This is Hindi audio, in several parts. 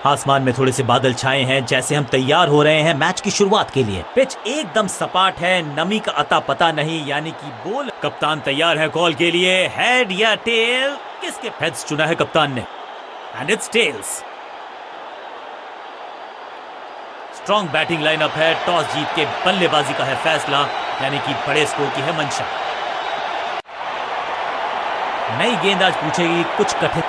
आसमान में थोड़े से बादल छाए हैं, जैसे हम तैयार हो रहे हैं मैच की शुरुआत के लिए। पिच एकदम सपाट है, नमी का अता पता नहीं, यानी कि बोल। कप्तान तैयार है कॉल के लिए। हेड या टेल? किसके हेड्स चुना है कप्तान ने? And it's tails. Strong batting lineup है। टॉस जीत के बल्लेबाजी का है फैसला, यानी कि बड़े स्कोर की है मंशा। नई गेंद आज पूछेगी कुछ कठिन।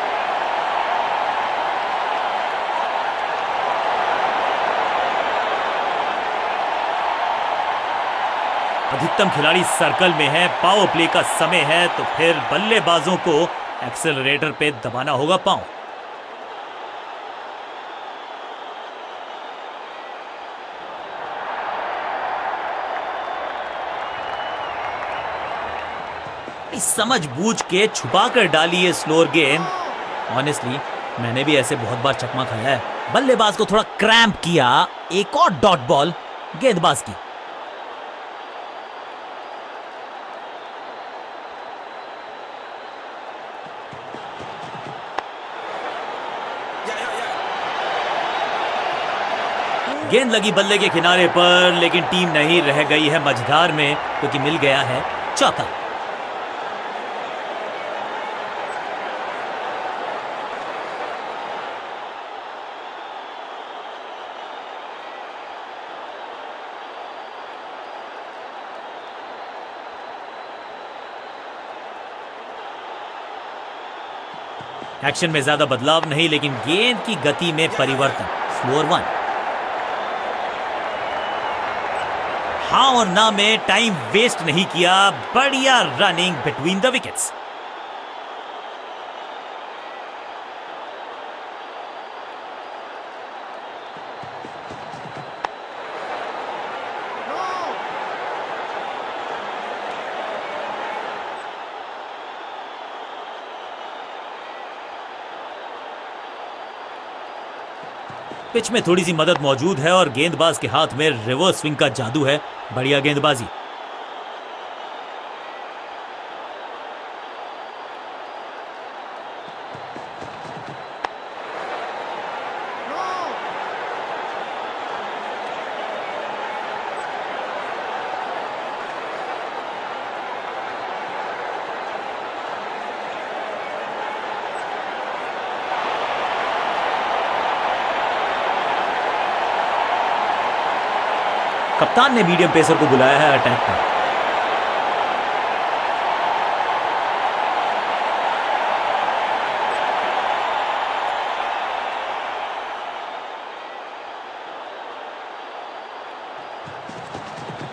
अधिकतम खिलाड़ी सर्कल में है, पावर प्ले का समय है, तो फिर बल्लेबाजों को एक्सेलरेटर पे दबाना होगा पांव। समझ बूझ के छुपा कर डाली है स्लोअर गेंद। ऑनेस्टली मैंने भी ऐसे बहुत बार चकमा खाया है। बल्लेबाज को थोड़ा क्रैम्प किया। एक और डॉट बॉल गेंदबाज की। गेंद लगी बल्ले के किनारे पर, लेकिन टीम नहीं रह गई है मझधार में, क्योंकि मिल गया है चौका। एक्शन में ज्यादा बदलाव नहीं, लेकिन गेंद की गति में परिवर्तन। Slower one. हाँ और ना में टाइम वेस्ट नहीं किया। बढ़िया running between the wickets. Pitch में थोड़ी सी मदद मौजूद है और गेंदबाज के हाथ में रिवर्स स्विंग का जादू है। बढ़िया गेंदबाजी। कप्तान ने मीडियम पेसर को बुलाया है अटैक पर।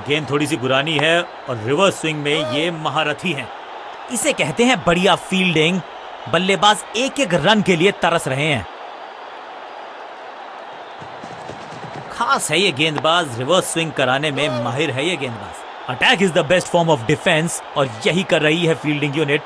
गेंद थोड़ी सी पुरानी है और रिवर्स स्विंग में ये महारथी हैं। इसे कहते हैं बढ़िया फील्डिंग। बल्लेबाज एक एक रन के लिए तरस रहे हैं। खास है ये गेंदबाज, रिवर्स स्विंग कराने में माहिर है ये गेंदबाज। Attack is the best form of defence, और यही कर रही है फील्डिंग यूनिट।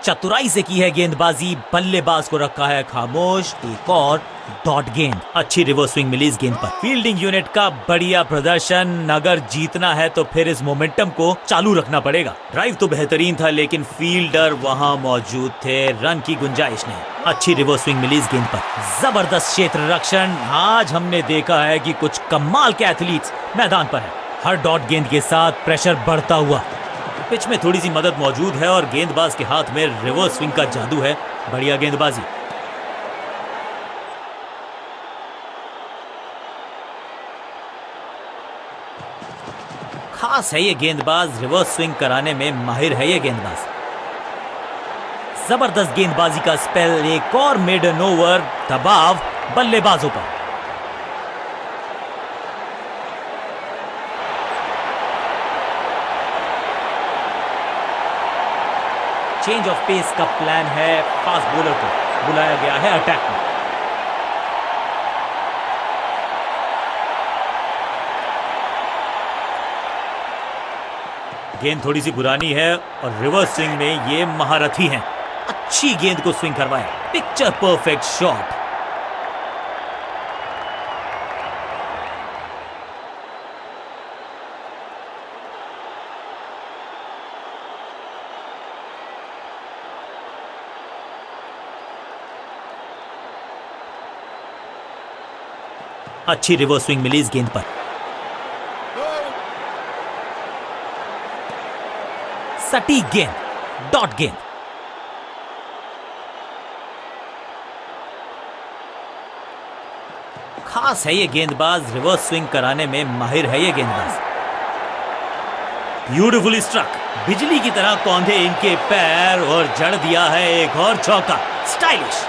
चतुराई से की है गेंदबाजी, बल्लेबाज को रखा है खामोश। एक और डॉट गेंद। अच्छी रिवर्स स्विंग मिली इस गेंद पर। फील्डिंग यूनिट का बढ़िया प्रदर्शन। अगर जीतना है तो फिर इस मोमेंटम को चालू रखना पड़ेगा। ड्राइव तो बेहतरीन था, लेकिन फील्डर वहां मौजूद थे, रन की गुंजाइश नहीं। अच्छी रिवर्स स्विंग मिली इस गेंद पर। जबरदस्त क्षेत्र रक्षण। आज हमने देखा है कि कुछ कमाल के एथलीट्स मैदान पर हैं। हर डॉट गेंद के साथ प्रेशर बढ़ता हुआ। पिच में थोड़ी सी मदद मौजूद है और गेंदबाज के हाथ में रिवर्स स्विंग का जादू है। बढ़िया गेंदबाजी। खास है ये गेंदबाज, रिवर्स स्विंग कराने में माहिर है ये गेंदबाज। जबरदस्त गेंदबाजी का स्पेल। एक और मेडन ओवर। दबाव बल्लेबाजों पर। चेंज ऑफ पेस का प्लान है। फास्ट बॉलर को बुलाया गया है अटैक में। गेंद थोड़ी सी पुरानी है और रिवर्स स्विंग में ये महारथी हैं। अच्छी गेंद को स्विंग करवाया। Picture perfect shot. अच्छी रिवर्स स्विंग मिली इस गेंद पर। सटीक गेंद, डॉट गेंद। खास है ये गेंदबाज, रिवर्स स्विंग कराने में माहिर है ये गेंदबाज। ब्यूटीफुली स्ट्रक, बिजली की तरह कौंधे इनके पैर और जड़ दिया है एक और चौका। स्टाइलिश।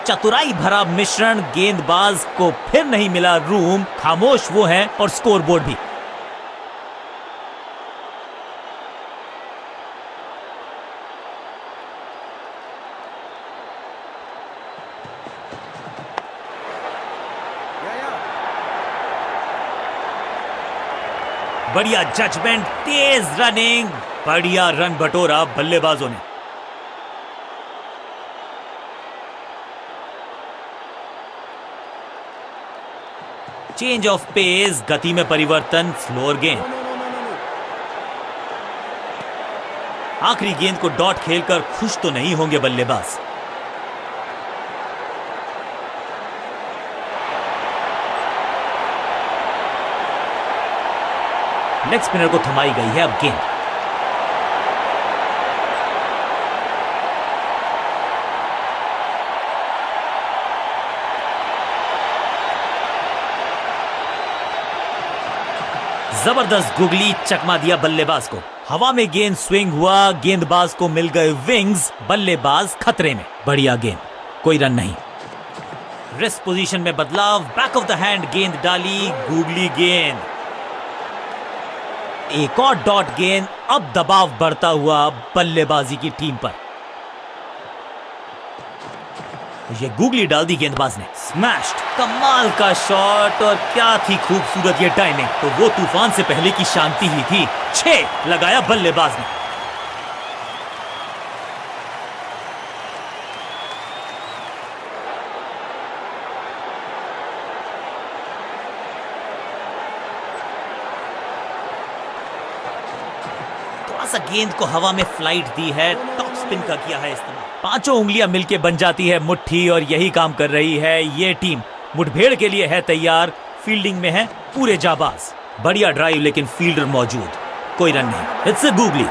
चतुराई भरा मिश्रण, गेंदबाज को फिर नहीं मिला रूम, खामोश वो हैं और स्कोरबोर्ड भी। बढ़िया जजमेंट, तेज रनिंग, बढ़िया रन बटोरा बल्लेबाजों ने। चेंज ऑफ पेस, गति में परिवर्तन, फ्लोर गेंद। आखिरी गेंद को डॉट खेलकर खुश तो नहीं होंगे बल्लेबाज। लेग स्पिनर को थमाई गई है अब गेंद। जबरदस्त गुगली, चकमा दिया बल्लेबाज को। हवा में गेंद स्विंग हुआ, गेंदबाज को मिल गए विंग्स, बल्लेबाज खतरे में। बढ़िया गेंद, कोई रन नहीं। रेस्ट पोजीशन में बदलाव, बैक ऑफ द हैंड गेंद डाली, गुगली गेंद। एक और डॉट गेंद, अब दबाव बढ़ता हुआ बल्लेबाजी की टीम पर। ये गुगली डाल दी गेंदबाज ने, स्मैश्ड, कमाल का शॉट, और क्या थी खूबसूरत ये टाइमिंग। तो वो तूफान से पहले की शांति ही थी। 6 लगाया बल्लेबाज ने। थोड़ा सा गेंद को हवा में फ्लाइट दी है, टॉप स्पिन का किया है इस्तेमाल। 5 उंगलियां मिलके बन जाती है मुट्ठी, और यही काम कर रही है ये टीम। मुठभेड़ के लिए है तैयार, फील्डिंग में है पूरे जाबाज। बढ़िया ड्राइव, लेकिन फील्डर मौजूद, कोई रन नहीं। It's a googly.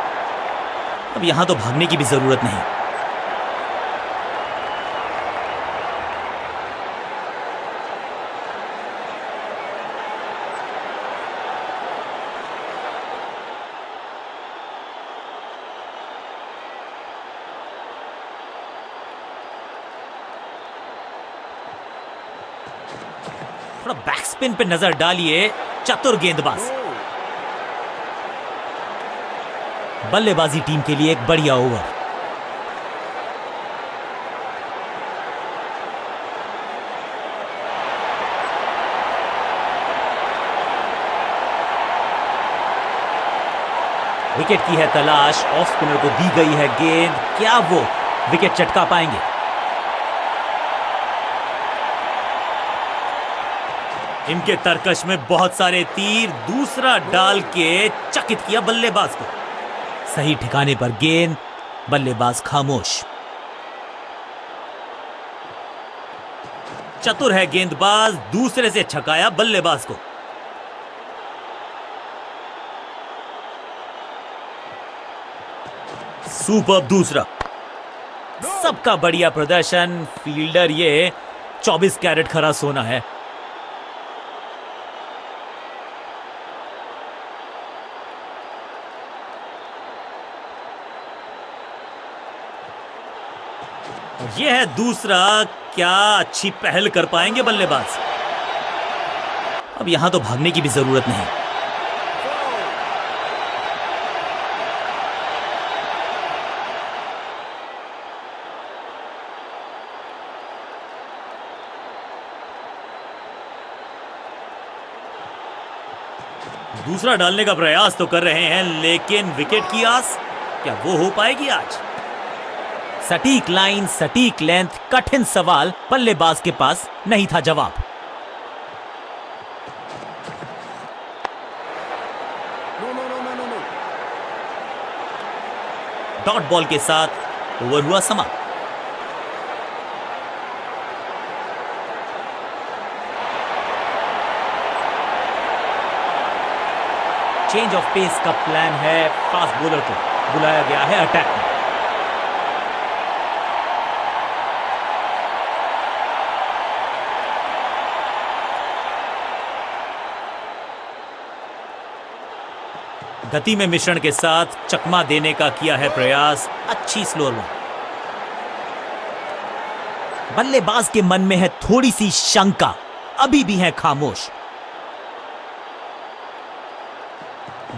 अब यहां तो भागने की भी जरूरत नहीं। थोड़ा बैक स्पिन पे नजर डालिए, चतुर गेंदबाज। बल्लेबाजी टीम के लिए एक बढ़िया ओवर। विकेट की है तलाश, ऑफ स्पिनर को दी गई है गेंद, क्या वो विकेट चटका पाएंगे? इनके तरकश में बहुत सारे तीर, दूसरा डाल के चकित किया बल्लेबाज को। सही ठिकाने पर गेंद, बल्लेबाज खामोश। चतुर है गेंदबाज, दूसरे से छकाया बल्लेबाज को। सुपर दूसरा। सबका बढ़िया प्रदर्शन, फील्डर ये 24 कैरेट खरा सोना है। यह है दूसरा, क्या अच्छी पहल कर पाएंगे बल्लेबाज। अब यहां तो भागने की भी जरूरत नहीं। दूसरा डालने का प्रयास तो कर रहे हैं, लेकिन विकेट की आस, क्या वो हो पाएगी आज? सटीक लाइन, सटीक लेंथ, कठिन सवाल, बल्लेबाज के पास नहीं था जवाब। डॉट बॉल के साथ ओवर हुआ समाप्त। चेंज ऑफ पेस का प्लान है, फास्ट बॉलर को बुलाया गया है अटैक में। गति में मिश्रण के साथ चकमा देने का किया है प्रयास, अच्छी स्लोअर बॉल। बल्लेबाज के मन में है थोड़ी सी शंका, अभी भी है खामोश।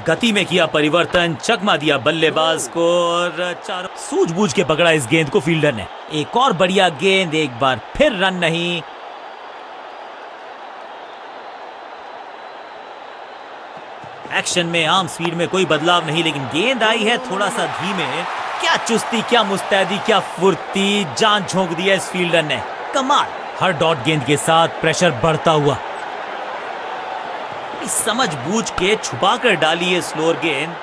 गति में किया परिवर्तन, चकमा दिया बल्लेबाज को और चारों सूझबूझ के पकड़ा इस गेंद को फील्डर ने। एक और बढ़िया गेंद, एक बार फिर रन नहीं। एक्शन में आर्म स्पीड में कोई बदलाव नहीं, लेकिन गेंद आई है थोड़ा सा धीमे। क्या चुस्ती, क्या मुस्तैदी, क्या फुर्ती, जान झोंक दिया इस फील्डर ने, कमाल। हर डॉट गेंद के साथ प्रेशर बढ़ता हुआ, समझ बूझ के छुपा कर डाली है स्लोअर गेंद।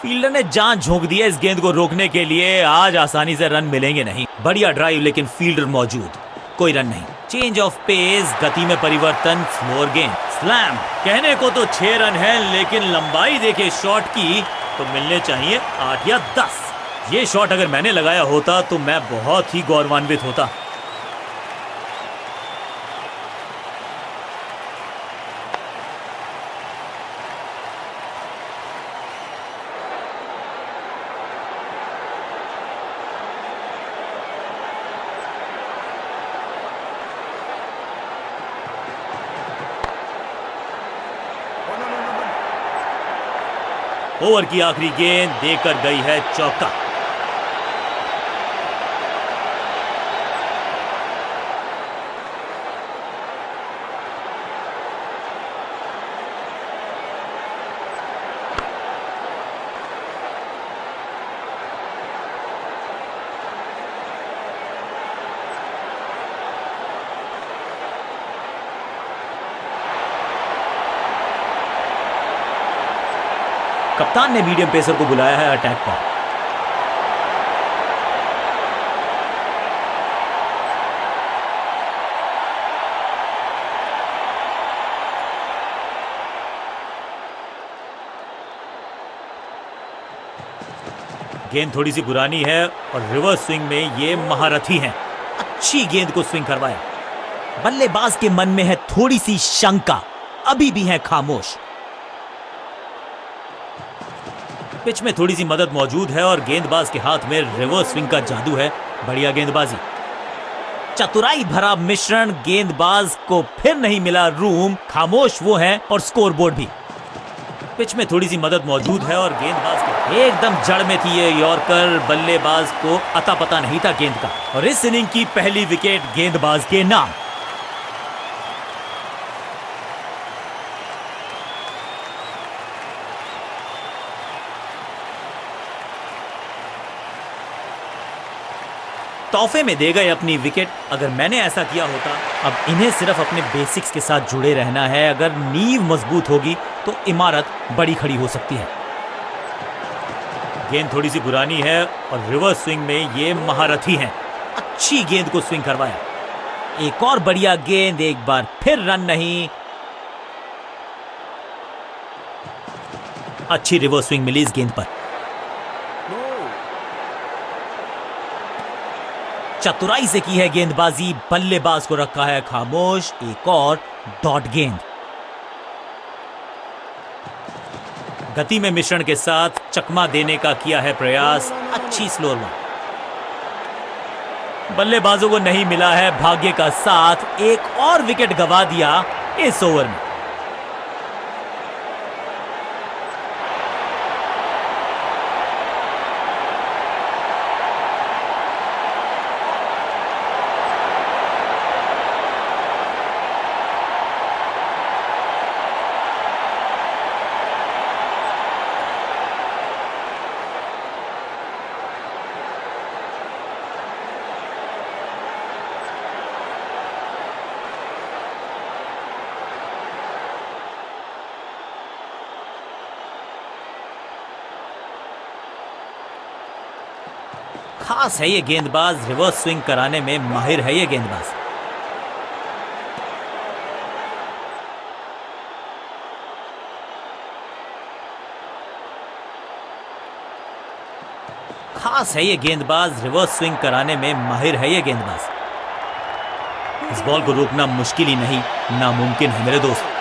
फील्डर ने जान झोंक दिया इस गेंद को रोकने के लिए। आज आसानी से रन मिलेंगे नहीं। बढ़िया ड्राइव, लेकिन फील्डर मौजूद, कोई रन नहीं। चेंज ऑफ पेस, गति में परिवर्तन, स्लोअर गेंद, स्लैम। कहने को तो 6 रन है, लेकिन लंबाई देखे शॉट की तो मिलने चाहिए 8 या 10। ये शॉट अगर मैंने लगाया होता तो मैं बहुत ही गौरवान्वित होता। ओवर की आखिरी गेंद देकर गई है चौका। कप्तान ने मीडियम पेसर को बुलाया है अटैक पर। गेंद थोड़ी सी पुरानी है और रिवर्स स्विंग में ये महारथी हैं। अच्छी गेंद को स्विंग करवाया। बल्लेबाज के मन में है थोड़ी सी शंका, अभी भी है खामोश। पिच में थोड़ी सी मदद मौजूद है और गेंदबाज के हाथ में रिवर्स स्विंग का जादू है। बढ़िया गेंदबाजी, चतुराई भरा मिश्रण। गेंदबाज को फिर नहीं मिला रूम, खामोश वो है और स्कोर बोर्ड भी। पिच में थोड़ी सी मदद मौजूद है और गेंदबाज के एकदम जड़ में थी ये यॉर्कर। बल्लेबाज को अता पता नहीं था गेंद का और इस इनिंग की पहली विकेट गेंदबाज के नाम। तोहफे में दे गए अपनी विकेट। अगर मैंने ऐसा किया होता, अब इन्हें सिर्फ अपने बेसिक्स के साथ जुड़े रहना है। अगर नींव मजबूत होगी तो इमारत बड़ी खड़ी हो सकती है। गेंद थोड़ी सी पुरानी है और रिवर्स स्विंग में ये महारथी हैं। अच्छी गेंद को स्विंग करवाया। एक और बढ़िया गेंद, एक बार फिर रन नहीं। अच्छी रिवर्स स्विंग मिली इस गेंद पर। चतुराई से की है गेंदबाजी, बल्लेबाज को रखा है खामोश। एक और डॉट गेंद। गति में मिश्रण के साथ चकमा देने का किया है प्रयास, अच्छी स्लोअर बॉल। बल्लेबाजों को नहीं मिला है भाग्य का साथ। एक और विकेट गंवा दिया इस ओवर में। खास है ये गेंदबाज, रिवर्स स्विंग कराने में माहिर है ये गेंदबाज। खास है ये गेंदबाज, रिवर्स स्विंग कराने में माहिर है ये गेंदबाज। इस बॉल को रोकना मुश्किल ही नहीं, नामुमकिन है मेरे दोस्त।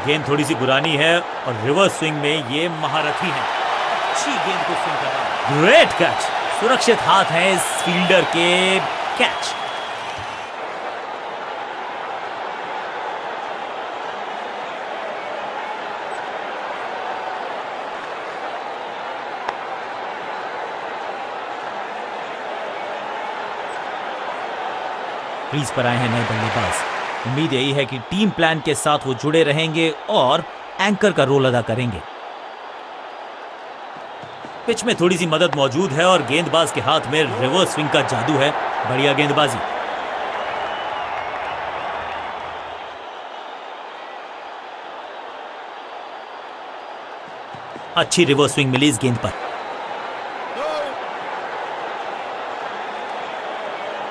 गेंद थोड़ी सी पुरानी है और रिवर्स स्विंग में ये महारथी है। अच्छी गेंद को स्विंग कर रहा है। ग्रेट कैच, सुरक्षित हाथ है इस फील्डर के। कैच। क्रीज पर आए हैं नए बल्लेबाज। उम्मीद यही है कि टीम प्लान के साथ वो जुड़े रहेंगे और एंकर का रोल अदा करेंगे। पिच में थोड़ी सी मदद मौजूद है और गेंदबाज के हाथ में रिवर्स स्विंग का जादू है। बढ़िया गेंदबाजी। अच्छी रिवर्स स्विंग मिली इस गेंद पर।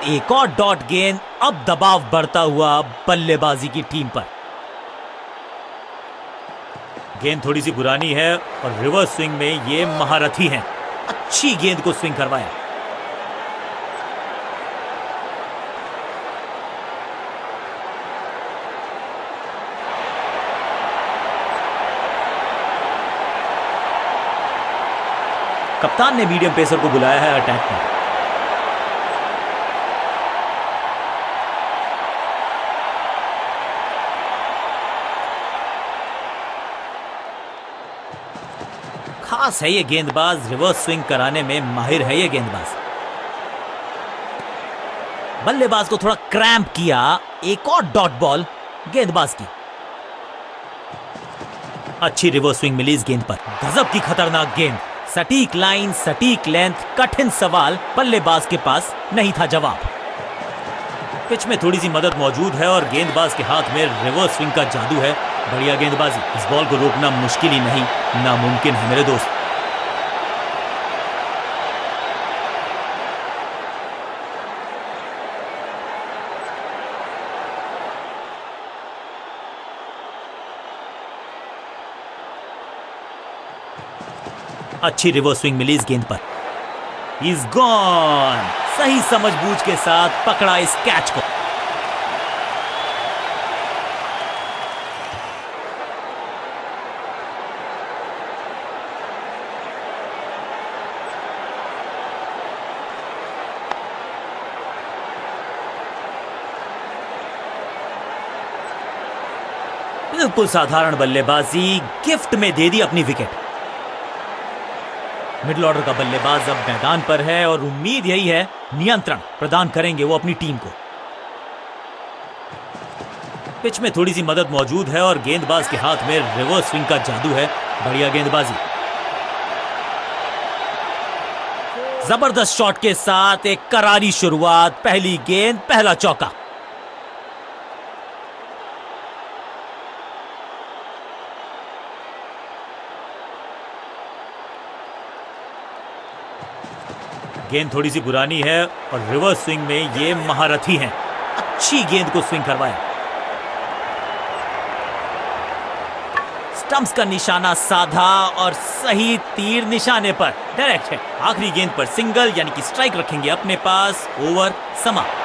एक और डॉट गेंद। अब दबाव बढ़ता हुआ बल्लेबाजी की टीम पर। गेंद थोड़ी सी पुरानी है और रिवर्स स्विंग में ये महारथी हैं। अच्छी गेंद को स्विंग करवाया। कप्तान ने मीडियम पेसर को बुलाया है अटैक पर। खास है ये गेंदबाज, रिवर्स स्विंग कराने में माहिर है ये गेंदबाज। बल्लेबाज को थोड़ा क्रैम्प किया। एक और डॉट बॉल गेंदबाज की। अच्छी रिवर्स स्विंग मिली इस गेंद पर। गजब की खतरनाक गेंद। सटीक लाइन, सटीक लेंथ, कठिन सवाल। बल्लेबाज के पास नहीं था जवाब। पिच में थोड़ी सी मदद मौजूद है और गेंदबाज के हाथ में रिवर्स स्विंग का जादू है। बढ़िया गेंदबाजी। इस बॉल को रोकना मुश्किल ही नहीं, नामुमकिन है मेरे दोस्त। अच्छी रिवर्स स्विंग मिली इस गेंद पर। Is gone. सही समझबूझ के साथ पकड़ा इस कैच को। बिल्कुल साधारण बल्लेबाजी, गिफ्ट में दे दी अपनी विकेट। मिडिल ऑर्डर का बल्लेबाज अब मैदान पर है और उम्मीद यही है नियंत्रण प्रदान करेंगे वो अपनी टीम को। पिच में थोड़ी सी मदद मौजूद है और गेंदबाज के हाथ में रिवर्स स्विंग का जादू है। बढ़िया गेंदबाजी। जबरदस्त शॉट के साथ एक करारी शुरुआत। पहली गेंद, पहला चौका। गेंद थोड़ी सी पुरानी है और रिवर्स स्विंग में ये महारथी हैं। अच्छी गेंद को स्विंग करवाया। स्टंप्स का निशाना साधा और सही तीर निशाने पर डायरेक्ट है। आखिरी गेंद पर सिंगल यानी कि स्ट्राइक रखेंगे अपने पास। ओवर समाप्त।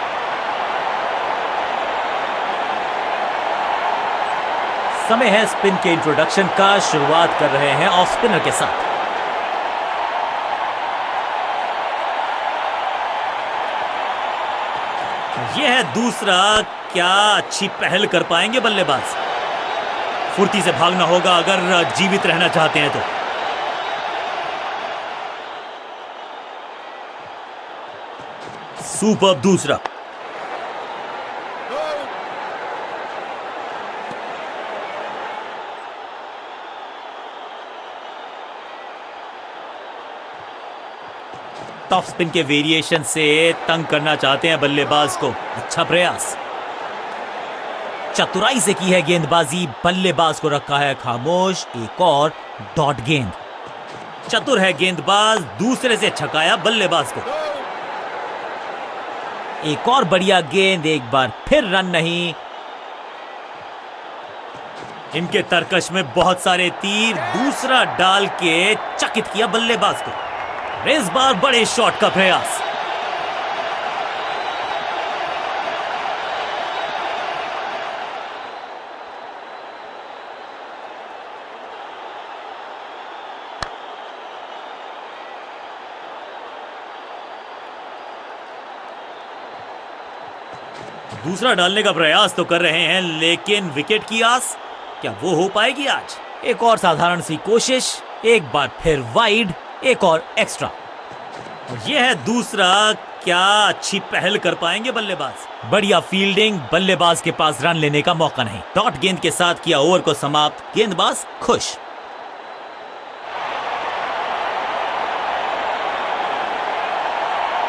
समय है स्पिन के इंट्रोडक्शन का। शुरुआत कर रहे हैं ऑफ स्पिनर के साथ। यह है दूसरा। क्या अच्छी पहल कर पाएंगे बल्लेबाज। फुर्ती से भागना होगा अगर जीवित रहना चाहते हैं तो। सुपर दूसरा। टॉप स्पिन के वेरिएशन से तंग करना चाहते हैं बल्लेबाज को। अच्छा प्रयास। चतुराई से की है गेंदबाजी, बल्लेबाज को रखा है खामोश। एक और डॉट गेंद। चतुर है गेंदबाज, दूसरे से छकाया बल्लेबाज को। एक और बढ़िया गेंद, एक बार फिर रन नहीं। इनके तरकश में बहुत सारे तीर, दूसरा डाल के चकित किया बल्लेबाज को। इस बार बड़े शॉट का प्रयास। दूसरा डालने का प्रयास तो कर रहे हैं, लेकिन विकेट की आस क्या वो हो पाएगी आज? एक और साधारण सी कोशिश, एक बार फिर वाइड, एक और एक्स्ट्रा। और यह है दूसरा। क्या अच्छी पहल कर पाएंगे बल्लेबाज। बढ़िया फील्डिंग, बल्लेबाज के पास रन लेने का मौका नहीं। डॉट गेंद के साथ किया ओवर को समाप्त, गेंदबाज खुश।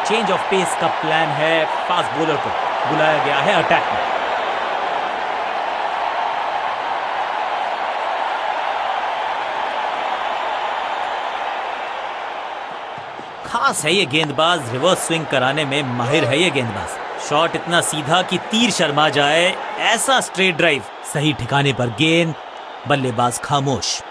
चेंज ऑफ पेस का प्लान है, फास्ट बॉलर को बुलाया गया है अटैक में। खास है ये गेंदबाज, रिवर्स स्विंग कराने में माहिर है ये गेंदबाज। शॉट इतना सीधा कि तीर शर्मा जाए, ऐसा स्ट्रेट ड्राइव। सही ठिकाने पर गेंद, बल्लेबाज खामोश।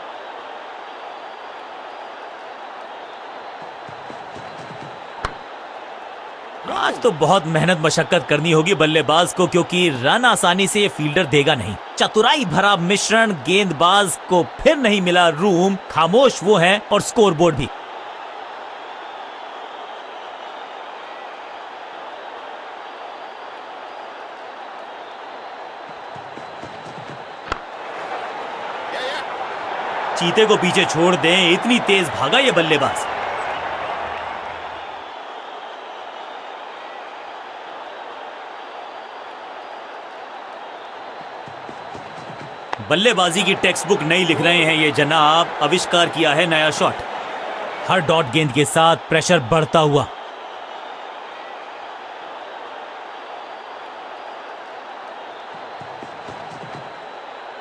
आज तो बहुत मेहनत मशक्कत करनी होगी बल्लेबाज को, क्योंकि रन आसानी से ये फील्डर देगा नहीं। चतुराई भरा मिश्रण, गेंदबाज को फिर नहीं मिला रूम। खामोश वो है और स्कोरबोर्ड भी। चीते को पीछे छोड़ दें, इतनी तेज भागा ये बल्लेबाज। बल्लेबाजी की टेक्स्ट बुक नहीं लिख रहे हैं ये जनाब, आविष्कार किया है नया शॉट। हर डॉट गेंद के साथ प्रेशर बढ़ता हुआ।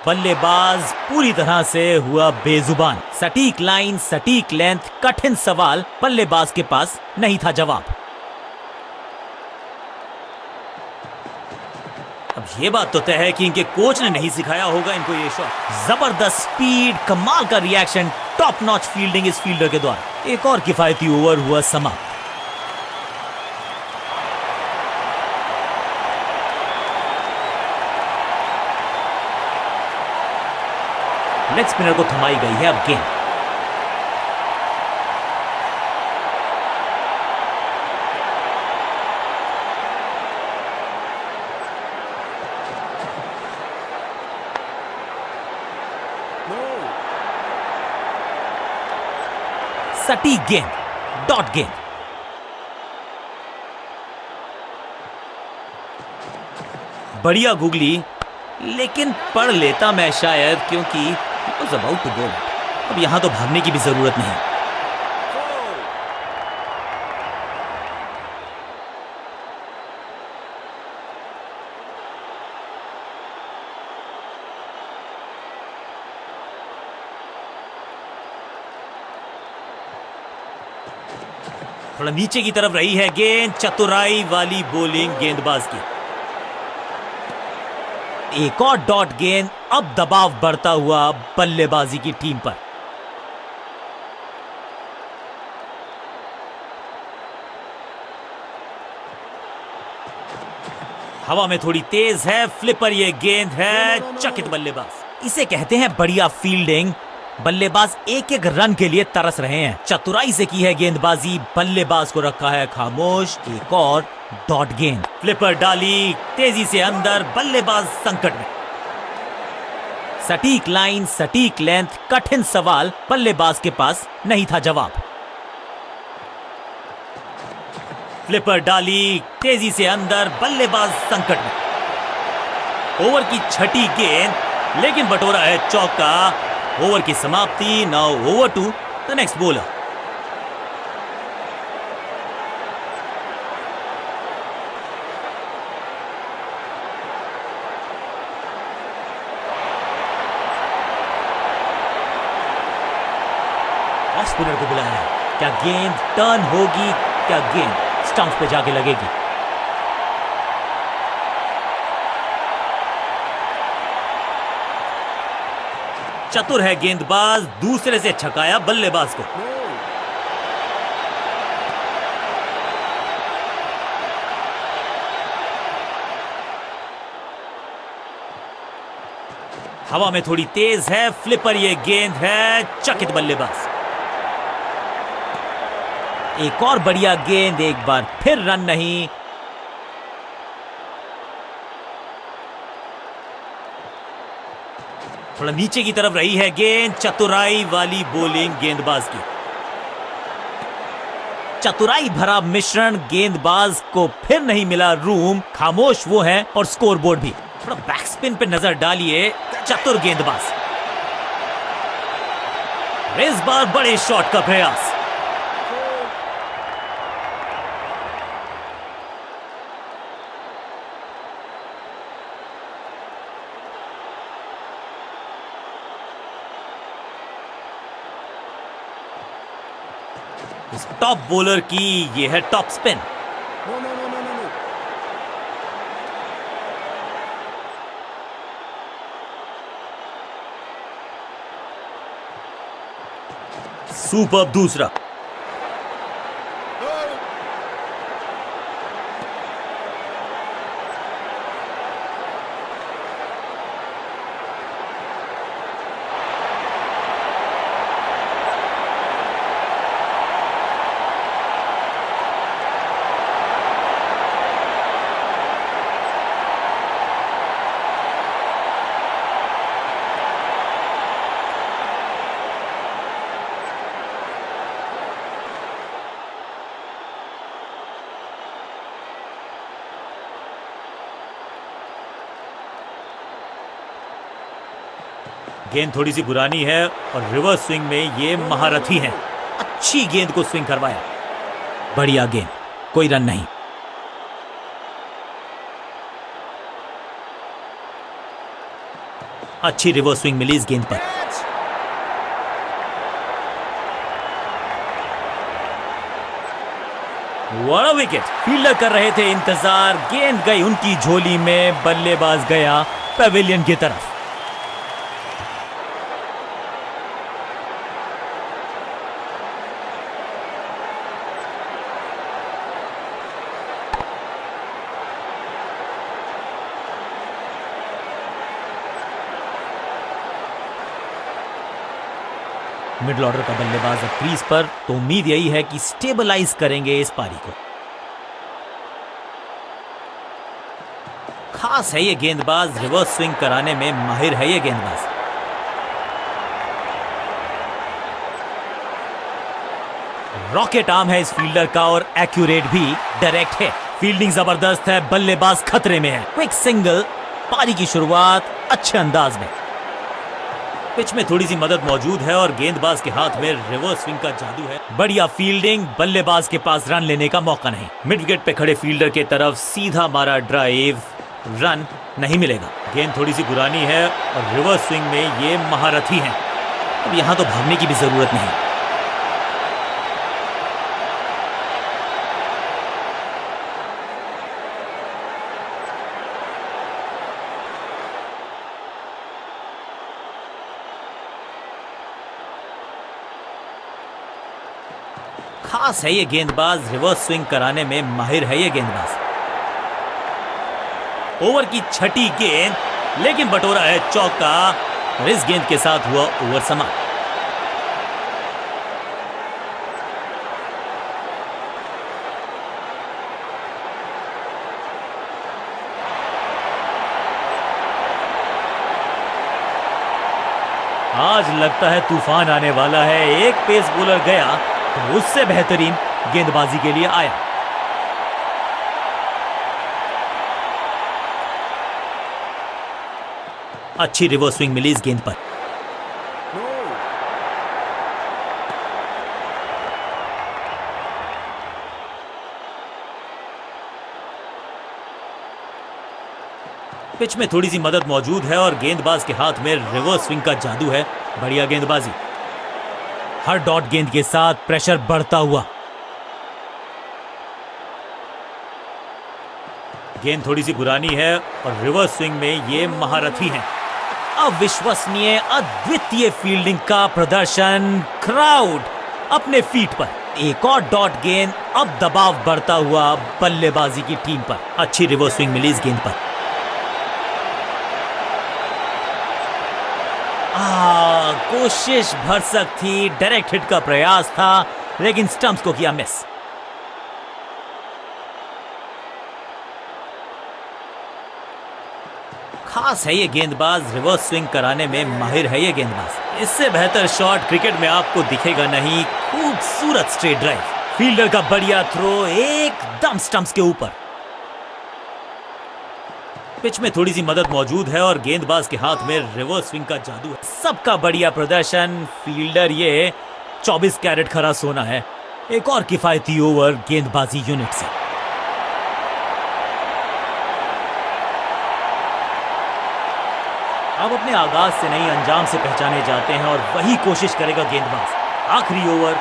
बल्लेबाज पूरी तरह से हुआ बेजुबान। सटीक लाइन, सटीक लेंथ, कठिन सवाल, बल्लेबाज के पास नहीं था जवाब। अब ये बात तो तय है कि इनके कोच ने नहीं सिखाया होगा इनको ये शॉट। जबरदस्त स्पीड, कमाल का रिएक्शन, टॉप नॉच फील्डिंग इस फील्डर के द्वारा। एक और किफायती ओवर हुआ समाप्त। लेग स्पिनर को थमाई गई है अब गेंद। सटीक गेंद, डॉट गेंद। बढ़िया गुगली, लेकिन पढ़ लेता मैं शायद, क्योंकि was about to go. अब यहां तो भागने की भी जरूरत नहीं। थोड़ा नीचे की तरफ रही है गेंद, चतुराई वाली बॉलिंग गेंदबाज की। एक और डॉट गेंद, अब दबाव बढ़ता हुआ बल्लेबाजी की टीम पर। हवा में थोड़ी तेज है, फ्लिपर ये गेंद है, चकित बल्लेबाज। इसे कहते हैं बढ़िया फील्डिंग। बल्लेबाज एक एक रन के लिए तरस रहे हैं। चतुराई से की है गेंदबाजी, बल्लेबाज को रखा है खामोश। एक और डॉट गेंद, फ्लिपर डाली, तेजी से अंदर, बल्लेबाज संकट में। सटीक लाइन, सटीक लेंथ, कठिन सवाल, बल्लेबाज के पास नहीं था जवाब। फ्लिपर डाली, तेजी से अंदर, बल्लेबाज संकट में। ओवर की छठी गेंद, लेकिन बटोरा है चौका। ओवर की समाप्ति। Now over to the next bowler. Off spinner को बुलाया है। क्या गेंद टर्न होगी? क्या गेंद स्टंप पे जाके लगेगी? चतुर है गेंदबाज, दूसरे से छकाया बल्लेबाज को। हवा में थोड़ी तेज है फ्लिपर, ये गेंद है, चकित बल्लेबाज। एक और बढ़िया गेंद, एक बार फिर रन नहीं। थोड़ा नीचे की तरफ रही है गेंद, चतुराई वाली बॉलिंग गेंदबाज की। चतुराई भरा मिश्रण, गेंदबाज को फिर नहीं मिला रूम, खामोश वो है और स्कोरबोर्ड भी। थोड़ा बैकस्पिन पे नजर डालिए, चतुर गेंदबाज। इस बार बड़े शॉट का प्रयास। इस टॉप बॉलर की ये है टॉप स्पिन। सुपर दूसरा। गेंद थोड़ी सी पुरानी है और रिवर्स स्विंग में ये महारथी हैं। अच्छी गेंद को स्विंग करवाया। बढ़िया गेंद, कोई रन नहीं। अच्छी रिवर्स स्विंग मिली इस गेंद पर। What a wicket. फील्डर कर रहे थे इंतजार, गेंद गई उनकी झोली में, बल्लेबाज गया पेविलियन की तरफ। मिडिल ऑर्डर का बल्लेबाज अब क्रीज पर, तो उम्मीद यही है कि स्टेबलाइज करेंगे इस पारी को। खास है ये गेंदबाज, रिवर्स स्विंग कराने में माहिर है ये गेंदबाज। रॉकेट आर्म है इस फील्डर का और एक्यूरेट भी, डायरेक्ट है। फील्डिंग जबरदस्त है, बल्लेबाज खतरे में है। क्विक सिंगल, पारी की शुरुआत अच्छे अंदाज में। पिच में थोड़ी सी मदद मौजूद है और गेंदबाज के हाथ में रिवर्स स्विंग का जादू है। बढ़िया फील्डिंग, बल्लेबाज के पास रन लेने का मौका नहीं। मिड विकेट पे खड़े फील्डर के तरफ सीधा मारा ड्राइव, रन नहीं मिलेगा। गेंद थोड़ी सी पुरानी है और रिवर्स स्विंग में ये महारथी हैं। अब यहां तो भागने की भी जरूरत नहीं। खास है ये गेंदबाज, रिवर्स स्विंग कराने में माहिर है ये गेंदबाज। ओवर की छठी गेंद, लेकिन बटोरा है चौका और इस गेंद के साथ हुआ ओवर समाप्त। आज लगता है तूफान आने वाला है। एक पेस बॉलर गया तो उससे बेहतरीन गेंदबाजी के लिए आया। अच्छी रिवर्स स्विंग मिली इस गेंद पर। पिच में थोड़ी सी मदद मौजूद है और गेंदबाज के हाथ में रिवर्स स्विंग का जादू है। बढ़िया गेंदबाजी। हर डॉट गेंद के साथ प्रेशर बढ़ता हुआ। गेंद थोड़ी सी पुरानी है और रिवर्स स्विंग में ये महारथी हैं। अविश्वसनीय अद्वितीय फील्डिंग का प्रदर्शन। क्राउड अपने फीट पर। एक और डॉट गेंद। अब दबाव बढ़ता हुआ बल्लेबाजी की टीम पर। अच्छी रिवर्स स्विंग मिली इस गेंद पर। कोशिश भरसक थी। डायरेक्ट हिट का प्रयास था लेकिन स्टंप्स को किया मिस। खास है ये गेंदबाज। रिवर्स स्विंग कराने में माहिर है ये गेंदबाज। इससे बेहतर शॉट क्रिकेट में आपको दिखेगा नहीं। खूबसूरत स्ट्रेट ड्राइव। फील्डर का बढ़िया थ्रो एकदम स्टंप्स के ऊपर। पिच में थोड़ी सी मदद मौजूद है और गेंदबाज के हाथ में रिवर्स स्विंग का जादू है। सबका बढ़िया प्रदर्शन। फील्डर ये 24 कैरेट खरा सोना है। एक और किफायती ओवर गेंदबाजी यूनिट से। अब अपने आगाज से नहीं अंजाम से पहचाने जाते हैं और वही कोशिश करेगा गेंदबाज। आखिरी ओवर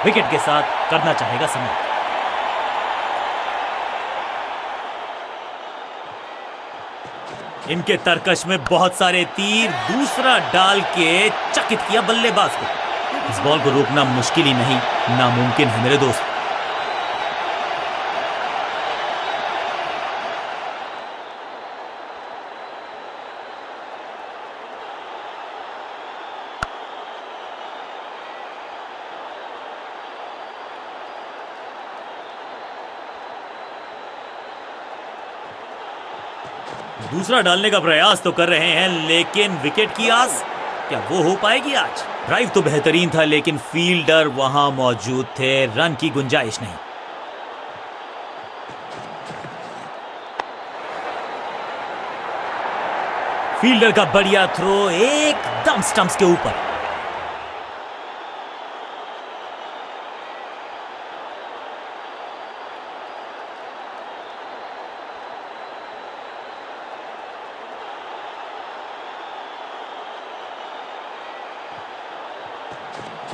विकेट के साथ करना चाहेगा समाप्त। इनके तरकश में बहुत सारे तीर। दूसरा डाल के चकित किया बल्लेबाज को। इस बॉल को रोकना मुश्किल ही नहीं, नामुमकिन है मेरे दोस्त। दूसरा डालने का प्रयास तो कर रहे हैं लेकिन विकेट की आस क्या वो हो पाएगी आज? ड्राइव तो बेहतरीन था लेकिन फील्डर वहां मौजूद थे। रन की गुंजाइश नहीं। फील्डर का बढ़िया थ्रो एकदम स्टंप्स के ऊपर।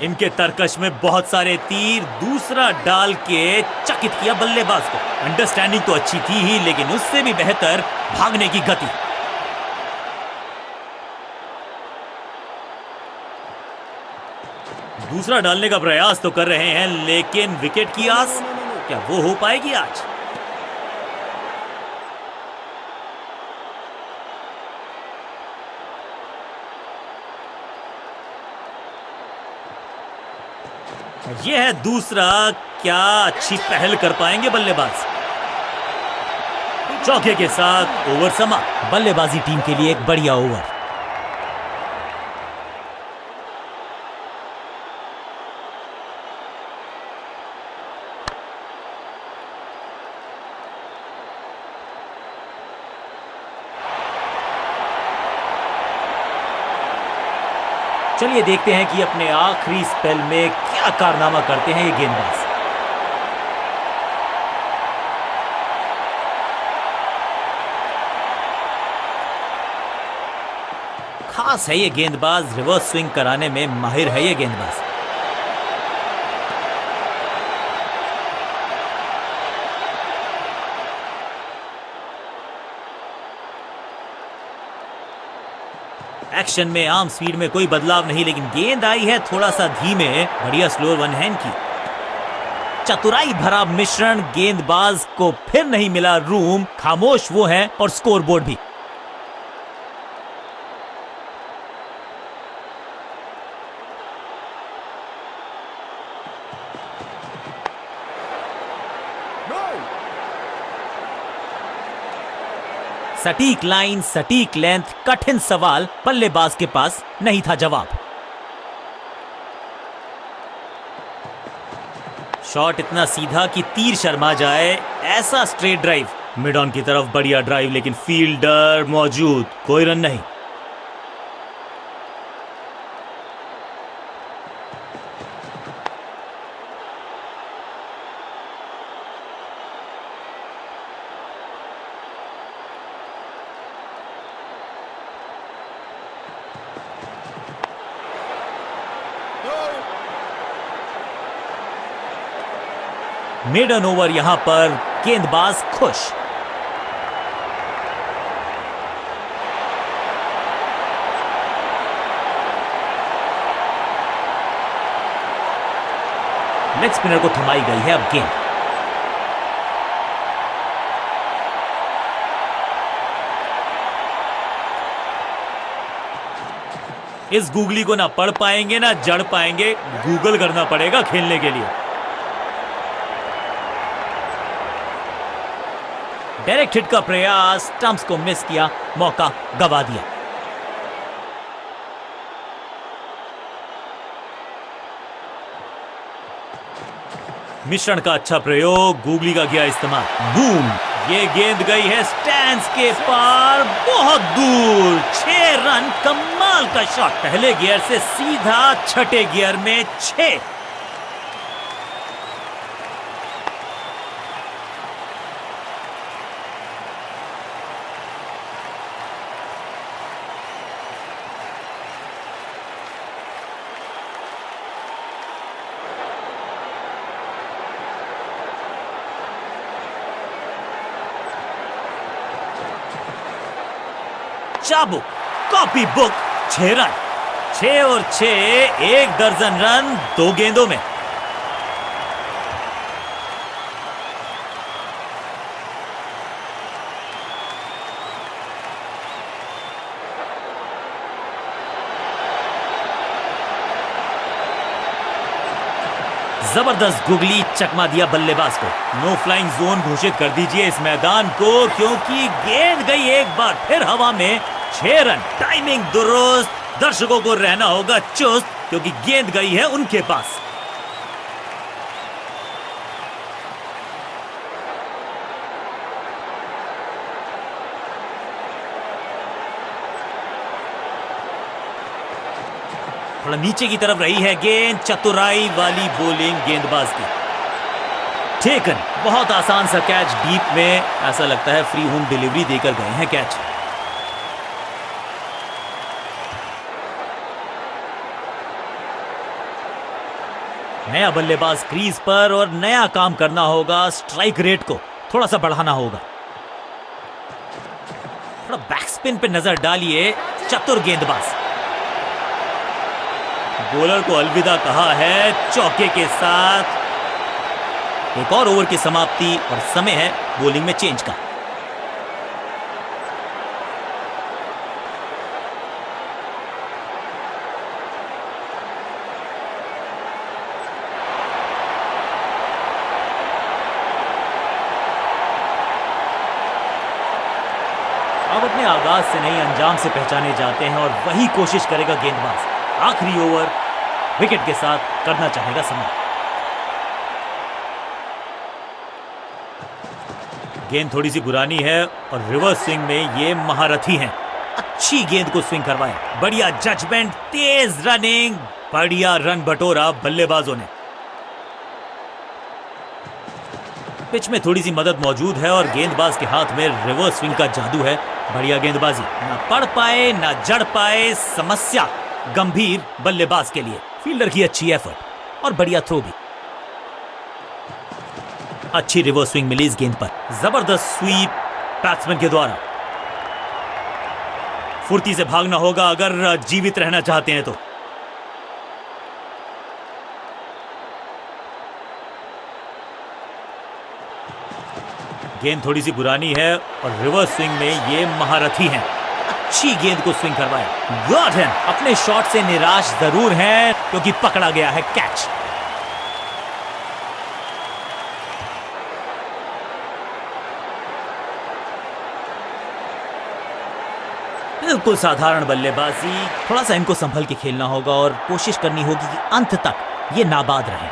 इनके तरकश में बहुत सारे तीर। दूसरा डाल के चकित किया बल्लेबाज को। अंडरस्टैंडिंग तो अच्छी थी ही लेकिन उससे भी बेहतर भागने की गति। दूसरा डालने का प्रयास तो कर रहे हैं लेकिन विकेट की आस क्या वो हो पाएगी आज? यह है दूसरा। क्या अच्छी पहल कर पाएंगे बल्लेबाज। चौके के साथ ओवर समाप्त। बल्लेबाजी टीम के लिए एक बढ़िया ओवर। चलिए देखते हैं कि अपने आखिरी स्पेल में क्या कारनामा करते हैं ये गेंदबाज। खास है ये गेंदबाज। रिवर्स स्विंग कराने में माहिर है ये गेंदबाज। एक्शन में आर्म स्पीड में कोई बदलाव नहीं लेकिन गेंद आई है थोड़ा सा धीमे। बढ़िया स्लोअर वन हैंड की। चतुराई भरा मिश्रण। गेंदबाज को फिर नहीं मिला रूम। खामोश वो है और स्कोरबोर्ड भी। सटीक लाइन, सटीक लेंथ, कठिन सवाल, बल्लेबाज के पास नहीं था जवाब। शॉट इतना सीधा कि तीर शर्मा जाए, ऐसा स्ट्रेट ड्राइव। मिड ऑन की तरफ बढ़िया ड्राइव, लेकिन फील्डर मौजूद, कोई रन नहीं। मेडन ओवर, यहां पर गेंदबाज खुश। लेग स्पिनर को थमाई गई है अब गेंद। इस गूगली को ना पढ़ पाएंगे ना जड़ पाएंगे, गूगल करना पड़ेगा खेलने के लिए। डायरेक्ट हिट का प्रयास, स्टंप्स को मिस किया, मौका गवा दिया। मिश्रण का अच्छा प्रयोग, गूगली का किया इस्तेमाल। बूम, ये गेंद गई है स्टैंड्स के पार, बहुत दूर। 6 रन, कमाल का शॉट। पहले गियर से सीधा छठे गियर में 6। चाबुक, कॉपी बुक, 6 रन। 6 और 6, 1 दर्जन रन 2 गेंदों में। जबरदस्त गुगली, चकमा दिया बल्लेबाज को। नो फ्लाइंग जोन घोषित कर दीजिए इस मैदान को, क्योंकि गेंद गई एक बार फिर हवा में। 6 रन, टाइमिंग दुरुस्त। दर्शकों को रहना होगा चुस्त, क्योंकि गेंद गई है उनके पास। थोड़ा नीचे की तरफ रही है गेंद, चतुराई वाली बॉलिंग गेंदबाज की। टेकन, बहुत आसान सा कैच डीप में, ऐसा लगता है फ्री होम डिलीवरी देकर गए हैं कैच। नया बल्लेबाज क्रीज पर और नया काम करना होगा। स्ट्राइक रेट को थोड़ा सा बढ़ाना होगा। थोड़ा बैकस्पिन पे नजर डालिए, चतुर गेंदबाज। बॉलर को अलविदा कहा है चौके के साथ। एक और ओवर की समाप्ति और समय है बॉलिंग में चेंज का। अब अपने आगाज से नहीं, अंजाम से पहचाने जाते हैं और वही कोशिश करेगा गेंदबाज। आखिरी ओवर विकेट के साथ करना चाहेगा समाप्त। गेंद थोड़ी सी पुरानी है और रिवर्स स्विंग में ये महारथी हैं। अच्छी गेंद को स्विंग करवाया, बढ़िया जजमेंट, तेज रनिंग, बढ़िया रन बटोरा बल्लेबाजों ने। पिच में थोड़ी सी मदद मौजूद है और गेंदबाज के हाथ में रिवर्स स्विंग का जादू है। बढ़िया गेंदबाजी, ना पढ़ पाए ना जड़ पाए, समस्या गंभीर बल्लेबाज के लिए। फील्डर की अच्छी एफर्ट और बढ़िया थ्रो भी। अच्छी रिवर्स स्विंग मिली इस गेंद पर। जबरदस्त स्वीप बैट्समैन के द्वारा। फुर्ती से भागना होगा अगर जीवित रहना चाहते हैं तो। गेंद थोड़ी सी पुरानी है और रिवर्स स्विंग में ये महारथी हैं। अच्छी गेंद को स्विंग करवाया। Got him. अपने शॉट से निराश जरूर हैं क्योंकि पकड़ा गया है कैच। बिल्कुल साधारण बल्लेबाजी। थोड़ा सा इनको संभल के खेलना होगा और कोशिश करनी होगी कि अंत तक ये नाबाद रहें।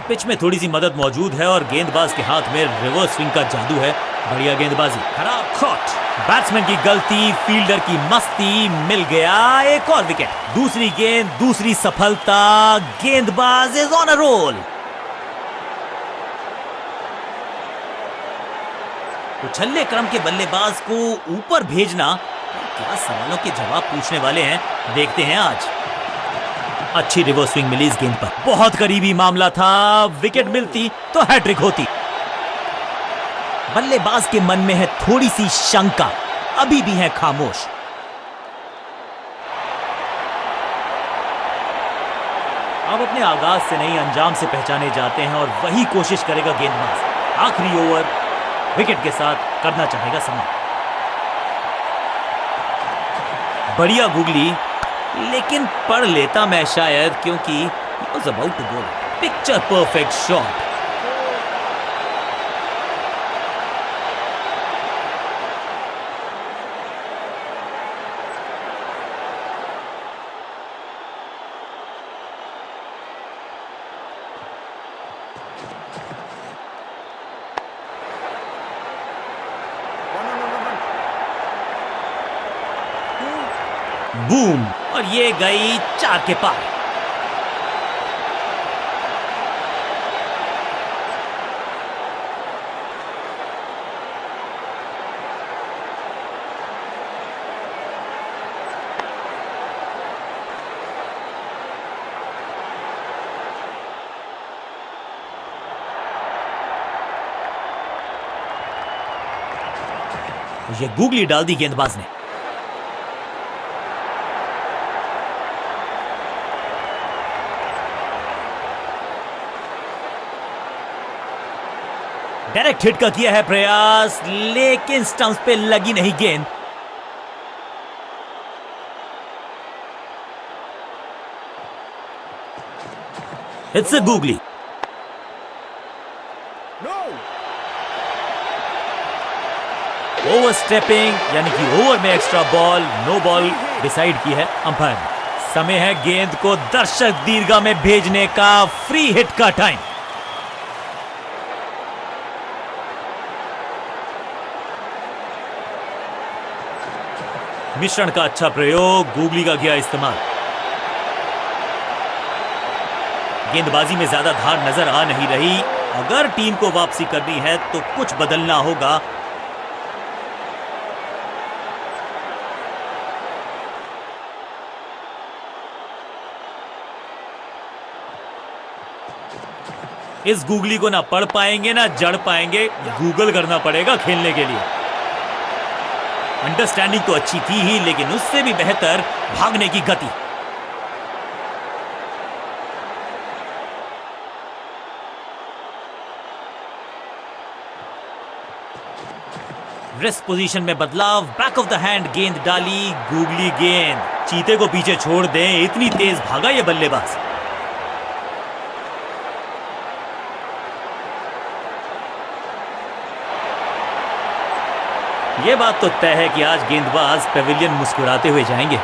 पिच में थोड़ी सी मदद मौजूद है और गेंदबाज के हाथ में रिवर्स स्विंग का जादू है। बढ़िया गेंदबाजी, खराब शॉट, बैट्समैन की गलती, फील्डर की मस्ती, मिल गया एक और विकेट। दूसरी गेंद, दूसरी सफलता, गेंदबाज इज ऑन अ रोल। उछल्ले क्रम के बल्लेबाज को ऊपर भेजना, क्या सवालों के जवाब पूछने वाले हैं, देखते हैं आज। अच्छी रिवर्स स्विंग मिली इस गेंद पर, बहुत करीबी मामला था, विकेट मिलती तो हैट्रिक होती। बल्लेबाज के मन में है थोड़ी सी शंका, अभी भी है खामोश। अब अपने आगाज से नहीं अंजाम से पहचाने जाते हैं और वही कोशिश करेगा गेंदबाज। आखिरी ओवर विकेट के साथ करना चाहेगा समाप्त। बढ़िया गुगली, लेकिन पढ़ लेता मैं शायद, क्योंकि was about to go. Picture perfect shot. Boom, और ये गई 4 के पार। ये गूगली डाल दी गेंदबाज ने। डायरेक्ट हिट का किया है प्रयास, लेकिन स्टंप्स पे लगी नहीं गेंद। It's a googly. Over stepping, यानी कि ओवर में extra ball, no ball decide की है अंपायर ने। समय है गेंद को दर्शक दीर्घा में भेजने का, फ्री हिट का टाइम। मिश्रण का अच्छा प्रयोग, गूगली का किया इस्तेमाल। गेंदबाजी में ज्यादा धार नजर आ नहीं रही। अगर टीम को वापसी करनी है तो कुछ बदलना होगा। इस गूगली को ना पढ़ पाएंगे ना जड़ पाएंगे, गूगल करना पड़ेगा खेलने के लिए। अंडरस्टैंडिंग तो अच्छी थी ही, लेकिन उससे भी बेहतर भागने की गति। रेस्ट पोजीशन में बदलाव, बैक ऑफ द हैंड गेंद डाली, गूगली गेंद। चीते को पीछे छोड़ दें, इतनी तेज भागा ये बल्लेबाज। ये बात तो तय है कि आज गेंदबाज पेविलियन मुस्कुराते हुए जाएंगे।